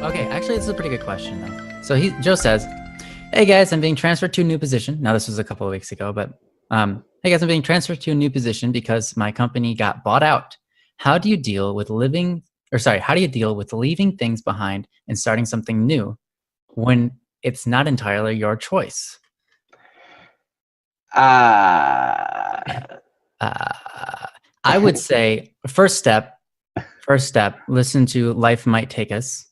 Okay, actually, this is a pretty good question though. So Joe says, "Hey guys, I'm being transferred to a new position." Now this was a couple of weeks ago, but hey guys, I'm being transferred to a new position because my company got bought out. How do you deal with how do you deal with leaving things behind and starting something new when it's not entirely your choice? Uh, I would say first step, listen to Life Might Take Us.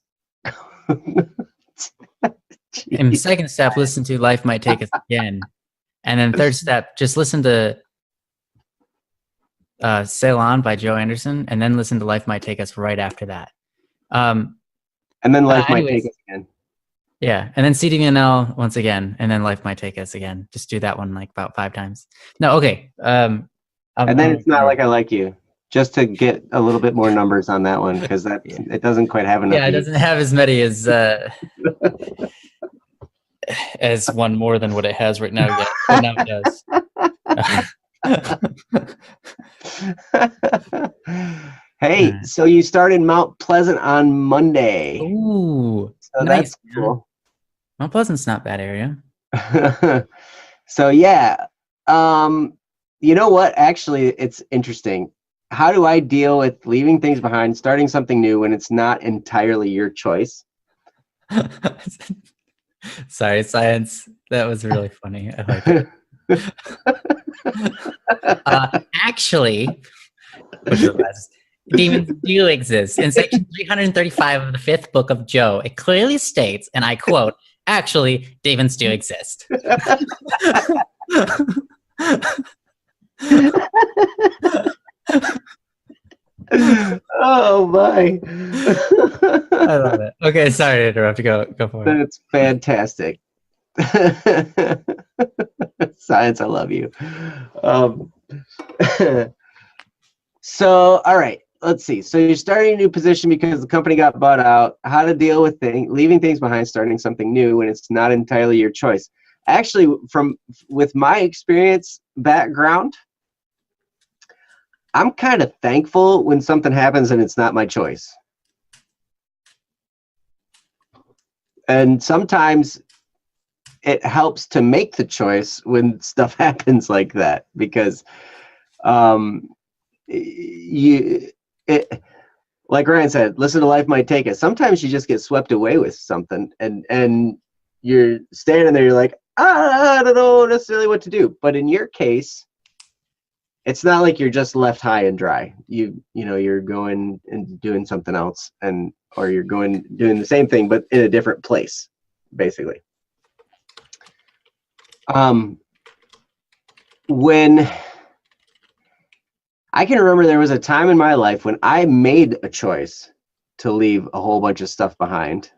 And second step, listen to Life Might Take Us again. And then third step, just listen to Sail On by Joe Anderson, and then listen to Life Might Take Us right after that. and then Life Might Take Us again. Yeah, and then CDVNL once again, and then Life Might Take Us again. Just do that one like about 5 times. No, okay. And then It's Not Like I Like You, just to get a little bit more numbers on that one, because it doesn't quite have enough. Yeah, it doesn't have as many as one more than what it has right now yet. But now it does. Hey, so you started Mount Pleasant on Monday. Ooh, so nice. That's cool. Mount Pleasant's not a bad area. So yeah, you know what? Actually, it's interesting. How do I deal with leaving things behind, starting something new when it's not entirely your choice? Sorry, science. That was really funny. I like it. Actually, which is the best. Demons do exist. In section 335 of the 5th book of Joe, it clearly states, and I quote, "Actually, demons do exist." Oh my. I love it. Okay, sorry to interrupt. Go for it. That's fantastic. Science, I love you. So, all right, let's see. So you're starting a new position because the company got bought out. How to deal with leaving things behind, starting something new when it's not entirely your choice. Actually, with my experience background, I'm kind of thankful when something happens and it's not my choice. And sometimes it helps to make the choice when stuff happens like that, because like Ryan said, listen to Life Might Take Us. Sometimes you just get swept away with something, and you're standing there, you're like, I don't know necessarily what to do. But in your case, it's not like you're just left high and dry. You're going and doing something else, or you're doing the same thing but in a different place, basically. When I can remember, there was a time in my life when I made a choice to leave a whole bunch of stuff behind.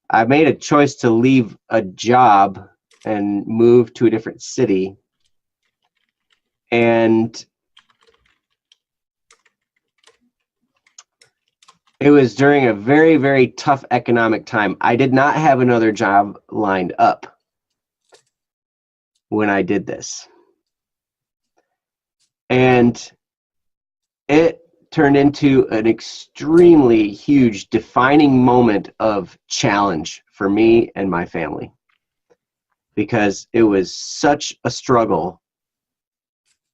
I made a choice to leave a job and move to a different city. And it was during a very, very tough economic time. I did not have another job lined up when I did this. And it turned into an extremely huge defining moment of challenge for me and my family, because it was such a struggle,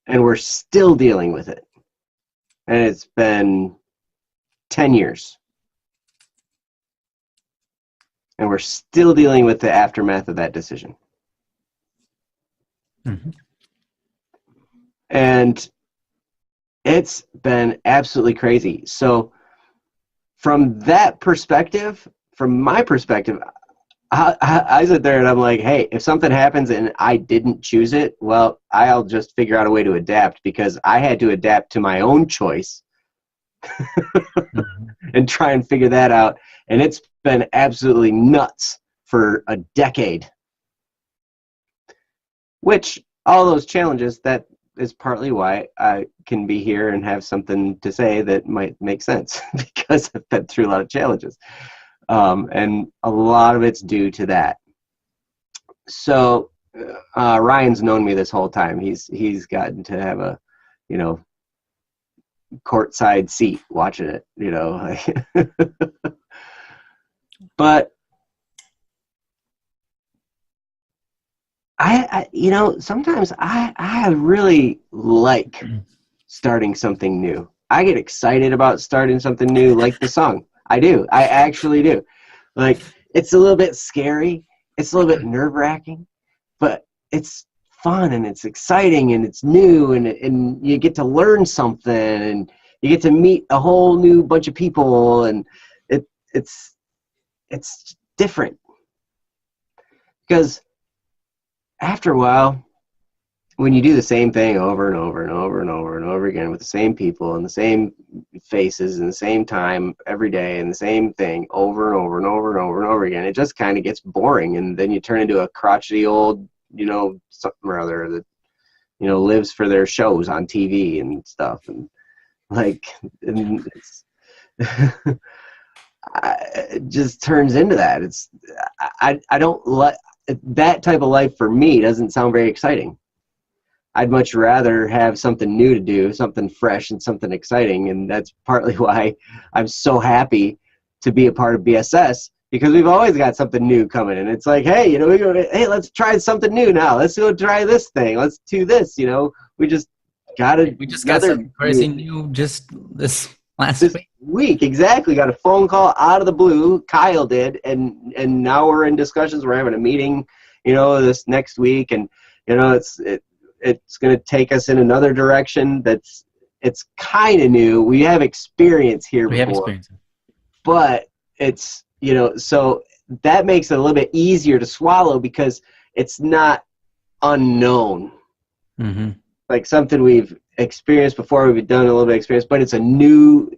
and we're still dealing with it. And it's been 10 years. And we're still dealing with the aftermath of that decision. Mm-hmm. And it's been absolutely crazy. So from that perspective, from my perspective, I sit there and I'm like, hey, if something happens and I didn't choose it, well, I'll just figure out a way to adapt, because I had to adapt to my own choice and try and figure that out. And it's been absolutely nuts for a decade. Which, all those challenges, that is partly why I can be here and have something to say that might make sense, because I've been through a lot of challenges. And a lot of it's due to that. So Ryan's known me this whole time. He's gotten to have a, courtside seat watching it, But I you know, sometimes I really like starting something new. I get excited about starting something new, like the song. I do. I actually do. Like, it's a little bit scary. It's a little bit nerve-wracking, but it's fun and it's exciting and it's new and you get to learn something and you get to meet a whole new bunch of people and it's different. Because after a while, when you do the same thing over and over and over and over and over again with the same people and the same faces and the same time every day and the same thing over and over and over and over and over again, it just kind of gets boring. And then you turn into a crotchety old, you know, something or other that, you know, lives for their shows on TV and stuff. And like, and it's, it just turns into that. It's, I don't like that type of life. For me, doesn't sound very exciting. I'd much rather have something new to do, something fresh and something exciting. And that's partly why I'm so happy to be a part of BSS, because we've always got something new coming. And it's like, hey, you know, hey, let's try something new now. Let's go try this thing. Let's do this. You know, we just got something crazy new just this last week. Exactly. Got a phone call out of the blue. Kyle did. And now we're in discussions. We're having a meeting, you know, this next week. And, you know, it's going to take us in another direction. It's kind of new. We have experience here before, but it's, you know, so that makes it a little bit easier to swallow because it's not unknown. Mm-hmm. Like something we've experienced before, we've done a little bit of experience, but it's a new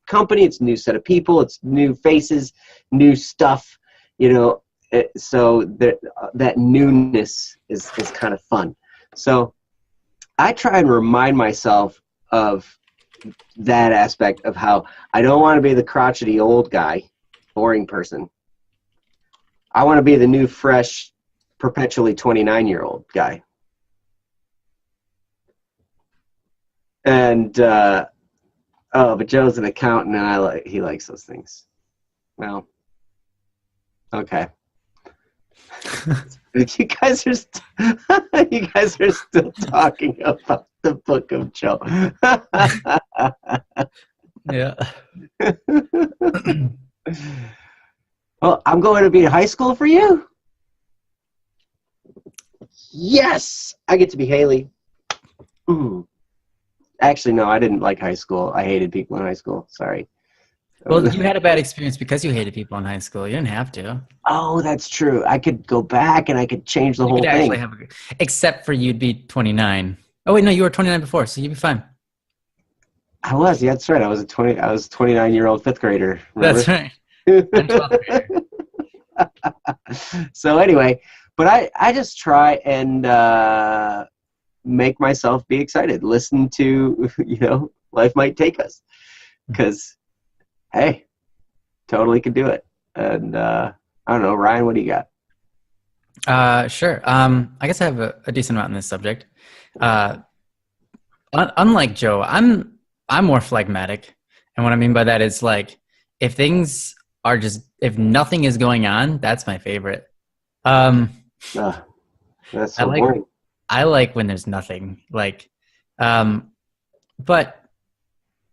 company. It's a new set of people. It's new faces, new stuff, you know, so that newness is kind of fun. So I try and remind myself of that aspect of how I don't want to be the crotchety old guy, boring person. I want to be the new, fresh, perpetually 29-year-old guy. And, but Joe's an accountant and he likes those things. Well, okay. You guys are still talking about the Book of Joe. Yeah. Well, I'm going to be in high school for you. Yes, I get to be Haley. Ooh. Actually, no, I didn't like high school. I hated people in high school. Sorry. Well, you had a bad experience because you hated people in high school. You didn't have to. Oh, that's true. I could go back and I could change the whole thing. Except for you'd be 29. Oh wait, no, you were 29 before, so you'd be fine. I was. Yeah, that's right. I was a 29-year-old fifth grader. Remember? That's right. I'm 12th grader. So anyway, but I just try and make myself be excited. Listen to, you know, life might take us, because hey, totally could do it. And I don't know, Ryan, what do you got? Sure. I guess I have a decent amount in this subject. Unlike Joe, I'm more phlegmatic, and what I mean by that is like if nothing is going on, that's my favorite. That's so boring. I like when there's nothing, like, but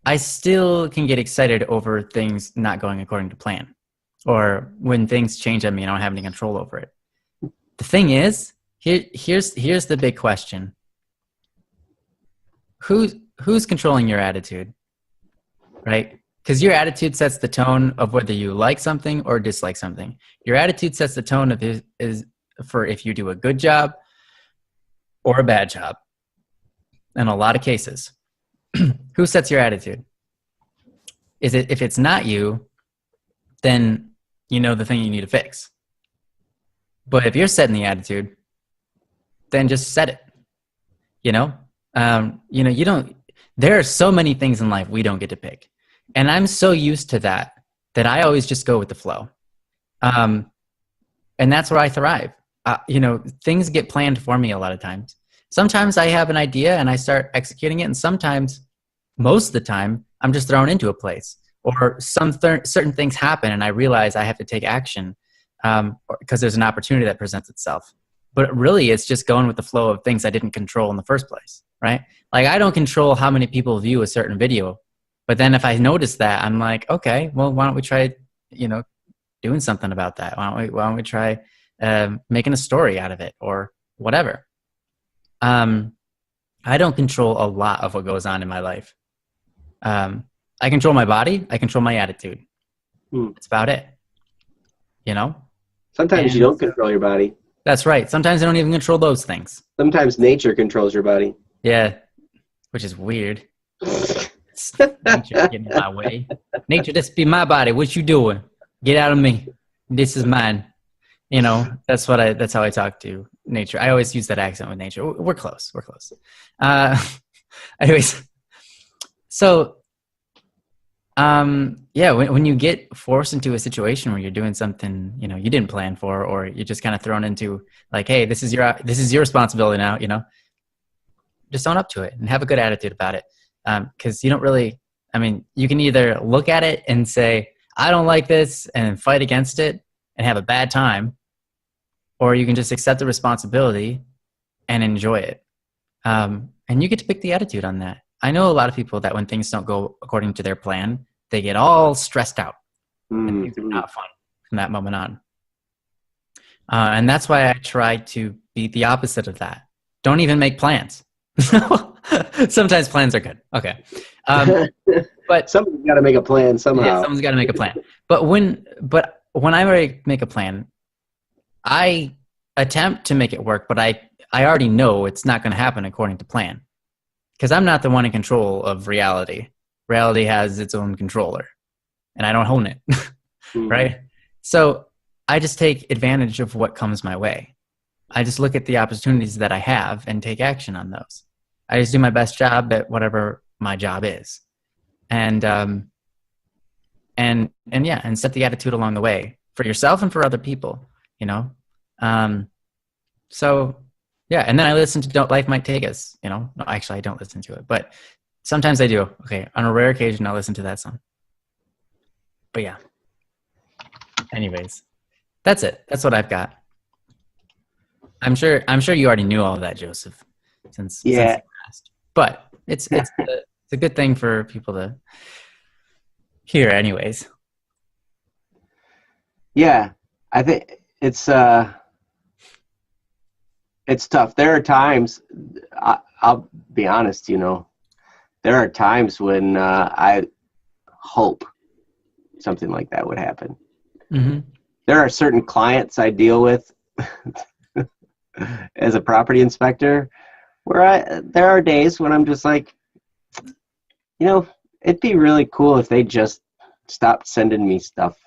I still can get excited over things not going according to plan, or when things change on me and I don't have any control over it. The thing is, here's the big question. Who's controlling your attitude, right? Because your attitude sets the tone of whether you like something or dislike something. Your attitude sets the tone of for if you do a good job or a bad job. In a lot of cases, who sets your attitude? If it's not you, then you know the thing you need to fix. But if you're setting the attitude, then just set it. You know, you don't. There are so many things in life we don't get to pick, and I'm so used to that I always just go with the flow. And that's where I thrive. Things get planned for me a lot of times. Sometimes I have an idea and I start executing it, and sometimes, most of the time, I'm just thrown into a place, or certain things happen and I realize I have to take action because there's an opportunity that presents itself. But really, it's just going with the flow of things I didn't control in the first place, right? Like, I don't control how many people view a certain video. But then if I notice that, I'm like, okay, well, why don't we try, doing something about that? Why don't we try making a story out of it or whatever? I don't control a lot of what goes on in my life. I control my body. I control my attitude. That's about it. Sometimes you don't control your body. That's right. Sometimes I don't even control those things. Sometimes nature controls your body. Yeah, which is weird. Nature getting in my way. Nature, this be my body. What you doing? Get out of me. This is mine. That's how I talk to nature. I always use that accent with nature. We're close. Anyways, so when you get forced into a situation where you're doing something you didn't plan for, or you're just kind of thrown into, like, hey, this is your responsibility now, just own up to it and have a good attitude about it, because you don't really, you can either look at it and say, I don't like this, and fight against it and have a bad time, or you can just accept the responsibility and enjoy it, and you get to pick the attitude on that. I know a lot of people that when things don't go according to their plan, they get all stressed out. And things are not fun from that moment on. And that's why I try to be the opposite of that. Don't even make plans. Sometimes plans are good. Okay. But someone's got to make a plan somehow. Yeah, someone's got to make a plan. But when I make a plan, I attempt to make it work, but I already know it's not going to happen according to plan. Because I'm not the one in control of reality. Reality has its own controller, and I don't own it, right? So I just take advantage of what comes my way. I just look at the opportunities that I have and take action on those. I just do my best job at whatever my job is, and set the attitude along the way for yourself and for other people. So. Yeah, and then I listen to Don't Life Might Take Us, No, actually, I don't listen to it, but sometimes I do. Okay, on a rare occasion, I'll listen to that song. But yeah. Anyways, that's it. That's what I've got. I'm sure you already knew all of that, Joseph, since you asked. But it's a good thing for people to hear anyways. Yeah, I think it's tough. There are times, I'll be honest, there are times when I hope something like that would happen. Mm-hmm. There are certain clients I deal with as a property inspector where there are days when I'm just like, it'd be really cool if they just stopped sending me stuff.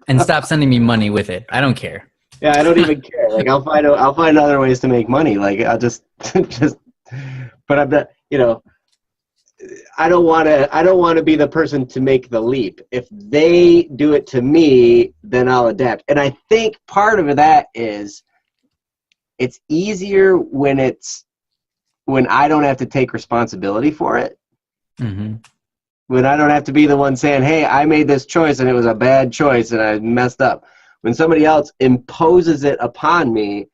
And stop sending me money with it. I don't care. Yeah, I don't even care. Like, I'll find other ways to make money. Like, I'll just, but I'm not, I don't want to be the person to make the leap. If they do it to me, then I'll adapt. And I think part of that is it's easier when I don't have to take responsibility for it. Mm-hmm. When I don't have to be the one saying, hey, I made this choice and it was a bad choice and I messed up. When somebody else imposes it upon me,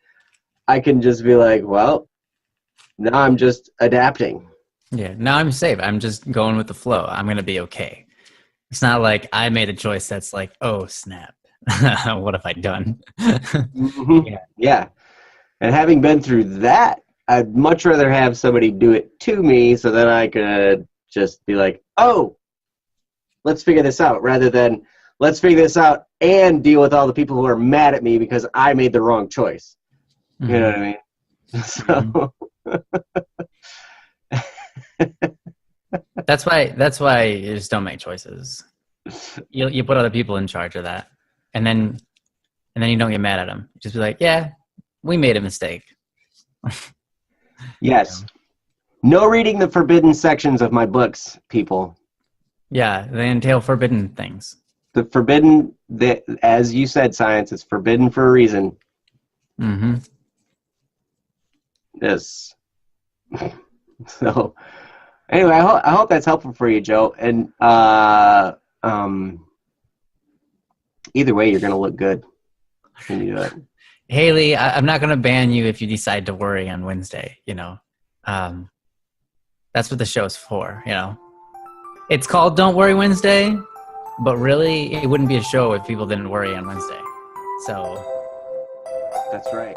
I can just be like, well, now I'm just adapting. Yeah, now I'm safe. I'm just going with the flow. I'm going to be okay. It's not like I made a choice that's like, oh, snap. What have I done? Mm-hmm. Yeah. And having been through that, I'd much rather have somebody do it to me so that I could just be like, oh, let's figure this out, rather than let's figure this out and deal with all the people who are mad at me because I made the wrong choice. Mm-hmm. You know what I mean? So that's why you just don't make choices. You put other people in charge of that, and then you don't get mad at them. Just be like, yeah, we made a mistake. Yes. No reading the forbidden sections of my books, people. Yeah, they entail forbidden things. The forbidden, as you said, science is forbidden for a reason. Mm-hmm. Yes. So, Anyway, I hope that's helpful for you, Joe. And either way, you're gonna look good when you do it. Haley, I'm not going to ban you if you decide to worry on Wednesday. That's what the show's for. It's called Don't Worry Wednesday, but really, it wouldn't be a show if people didn't worry on Wednesday. So that's right.